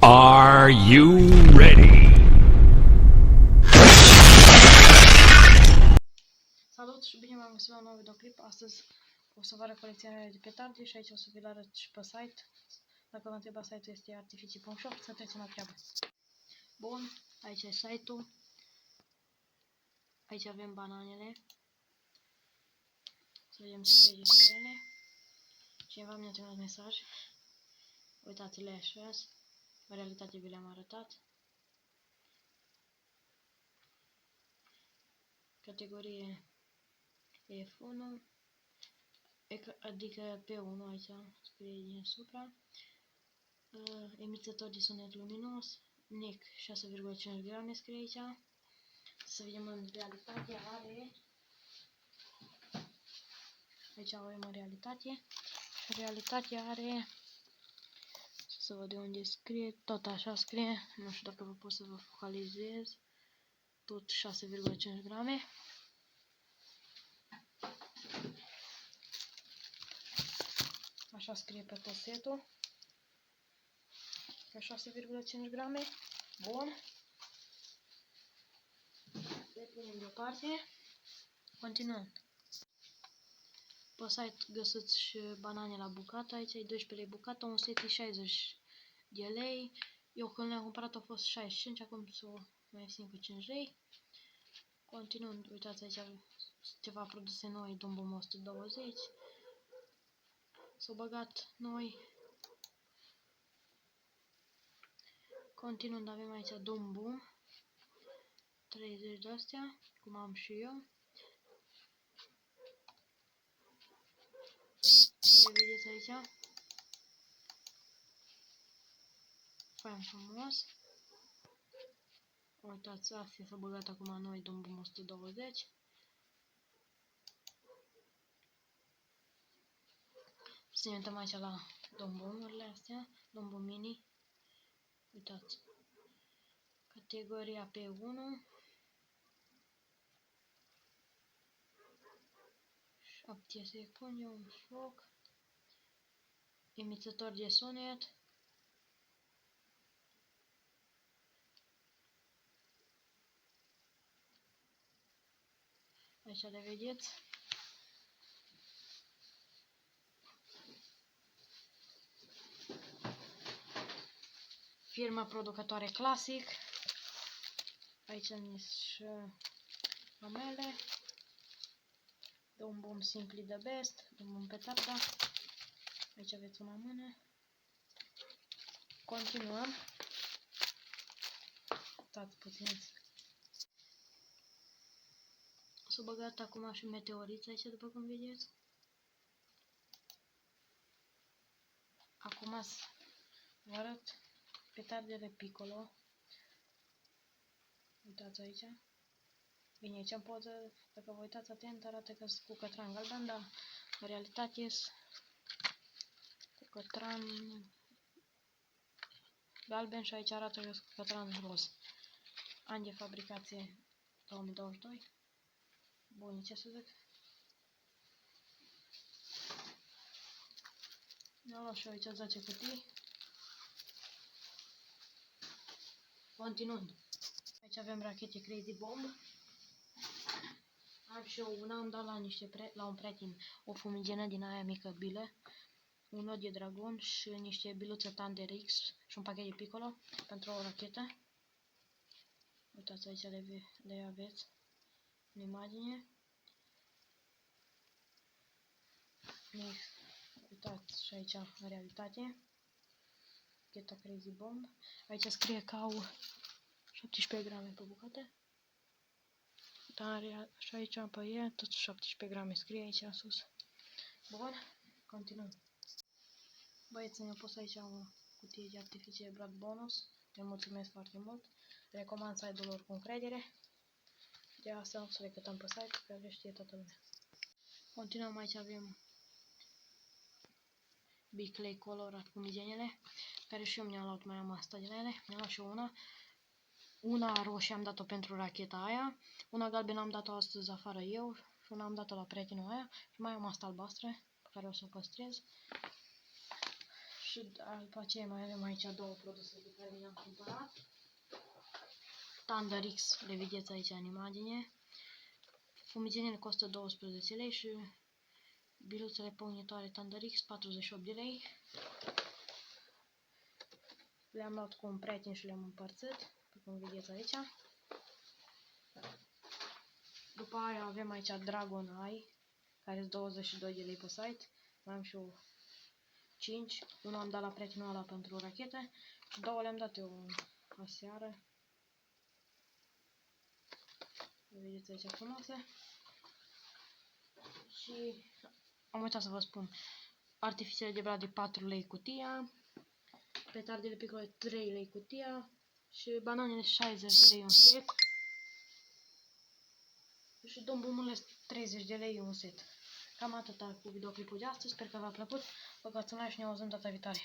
Are you ready? Salut și bine v-am găsit la un nou videoclip. Astăzi o să vă arăt colecționarea de petarde și aici o să vi-l arăt și pe site. Dacă vă întreba, site-ul este artificii.shop, să trecem la treabă. Bun, aici e site-ul. Aici avem bananele. Să vedem ce despre ele. Cineva mi-a trimis mesaj. Uitați-le așa. În realitate vi le-am arătat. Categorie F1, adică P1, aici scrie din supra. Emițător de sunet luminos, NEC 6,5 grame scrie aici. Să vedem în realitate are. Aici avem în realitate. În realitate are. Să văd de unde scrie. Tot așa scrie. Nu știu dacă vă pot să vă focalizez. Tot 6,5 grame. Așa scrie pe tot setul. Pe 6,5 grame. Bun. Le punem deoparte. Continuăm. Pe site găsiți și banane la bucată. Aici e 12 lei bucată. Un set e 60 de lei. Eu când le-am cumpărat a fost 65. Acum s-o mai ieftin cu 5 lei. Continuând, uitați aici ceva produse noi. Dumbum 120. S-au băgat noi. Continuând, avem aici Dumbum 30 de astea, cum am și eu. Le vedeți aici. Fain frumos. Uitați, astea s-au băgat acum noi Dumbum 120. Să ne uităm aici la Dumbumurile astea. Dumbum mini. Uitați. Categoria P1. 7 secunde, un foc. Emițător de sunet. Aici le vedeți. Firma producătoare Classic. Aici sunt și amele. Dumbum Simply the Best. Dumbum petarda. Aici aveți una mână. Continuăm. Stați puțin. S-a băgat acum și meteoriți aici, după cum vedeți. Acum vă arăt petardele Piccolo. Uitați aici. Bine, aici în poză, dacă vă uitați atent, arată că sunt cu cătran galben, dar în realitate sunt cu cătran galben și aici arată că sunt cu cătran roz. An de fabricație 2022. Bun, ce să zic? Mi-am luat și aici 10 cutii. Continuând. Aici avem rachete Crazy Bomb. Am și eu una, am dat la un prieten o fumigenă din aia mică bilă, un nod de dragon și niște biluțe Thunder X și un pachet de Piccolo pentru o rachetă. Uitați aici le aveți în imagine. Uitați și aici în realitate. Racheta Crazy Bomb. Aici scrie că au 17 grame pe bucată. Dar și aici pe ea tot 17 grame scrie aici în sus. Bun, continuăm. Băieți, mi-au pus aici o cutie de artificii Brad Bonus. Le mulțumesc foarte mult. Recomand site-ul lor cu încredere. De asta o să le cătăm pe site, că le știe toată lumea. Continuăm, aici avem Big Clay colorat cu mizenele, care și eu mi-am luat, mai am asta de la ele. Mi-am luat și eu una. Una roșie am dat-o pentru racheta aia, una galbenă am dat-o astăzi afară eu și una am dat-o la prietenul aia și mai am asta albastră pe care o să o păstrez. Și după aceea mai avem aici două produse pe care le-am cumpărat. Thunder X, le vedeți aici în imagine. Fumigenele costă 12 lei și biluțele păunitoare Thunder X 48 de lei. Le-am luat cu un prieten și le-am împărțit, după cum vedeți aici. După aia avem aici Dragon Eye, care sunt 22 de lei pe site. Mai am și eu 5. Unul am dat la prietenul ăla pentru rachete și două le-am dat eu aseară. Le vedeți aici frumoase. Și am uitat să vă spun, artificiile de brad de 4 lei cutia, petardele picole 3 lei cutia și bananele 60 de lei un set. Și bombumurile 30 de lei un set. Cam atâta cu videoclipul de astăzi, sper că v-a plăcut. Băgați un like și ne auzim data viitoare.